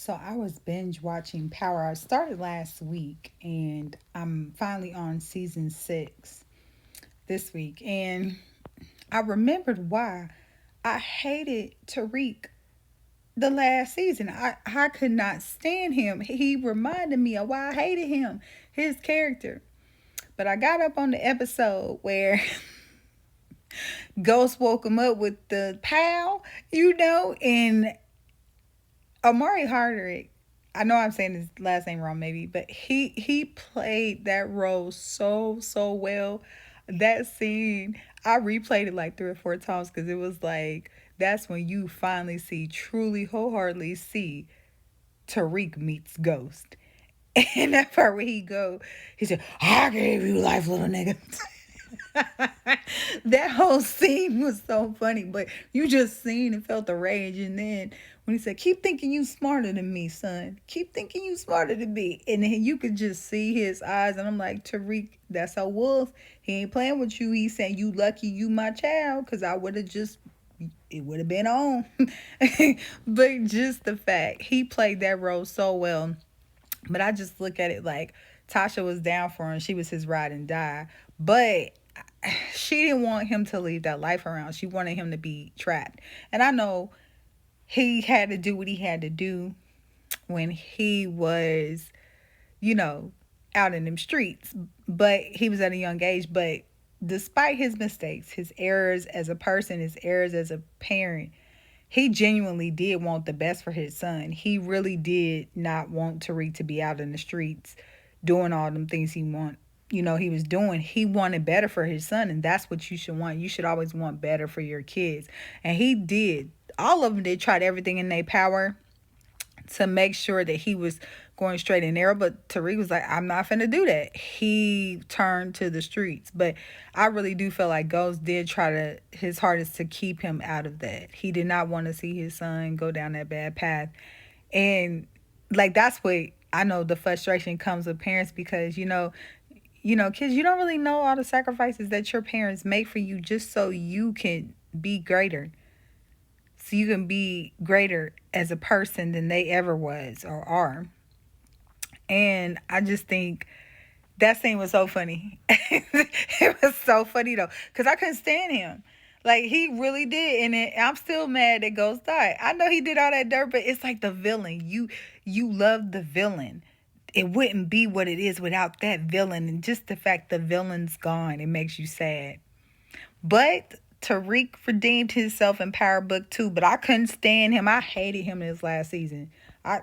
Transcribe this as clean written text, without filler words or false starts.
So I was binge watching Power. I started last week and I'm finally on season 6 this week. And I remembered why I hated Tariq the last season. I could not stand him. He reminded me of why I hated him, his character. But I got up on the episode where Ghost woke him up with the pal, and Amari Hardrick, I know I'm saying his last name wrong, maybe, but he played that role so well. That scene, I replayed it like 3 or 4 times because it was like that's when you finally see, truly, wholeheartedly see Tariq meets Ghost. And that part where he said, "I gave you life, little nigga." That whole scene was so funny, but you just seen and felt the rage. And then when he said, "Keep thinking you smarter than me, son. Keep thinking you smarter than me," and then you could just see his eyes, and I'm like, Tariq, that's how Wolf. He ain't playing with you. He's saying, "You lucky, you my child," because I would have just. It would have been on. But just the fact he played that role so well. But I just look at it like Tasha was down for him. She was his ride and die. But she didn't want him to leave that life around. She wanted him to be trapped. And I know he had to do what he had to do when he was, you know, out in them streets. But he was at a young age. But despite his mistakes, his errors as a person, his errors as a parent, he genuinely did want the best for his son. He really did not want Tariq to be out in the streets doing all them things he was doing. He wanted better for his son, and that's what you should want. You should always want better for your kids. And he did. All of them did tried everything in their power to make sure that he was going straight and narrow. But Tariq was like, "I'm not finna do that." He turned to the streets. But I really do feel like Ghost did try his hardest to keep him out of that. He did not want to see his son go down that bad path. And like that's what I know the frustration comes with parents because kids, you don't really know all the sacrifices that your parents make for you just so you can be greater, so you can be greater as a person than they ever was or are. And I just think that scene was so funny. It was so funny though, because I couldn't stand him. Like he really did, and I'm still mad that Ghost died. I know he did all that dirt, but it's like the villain. You love the villain. It wouldn't be what it is without that villain, and just the fact the villain's gone, it makes you sad. But Tariq redeemed himself in Power Book 2, but I couldn't stand him. I hated him in his last season. I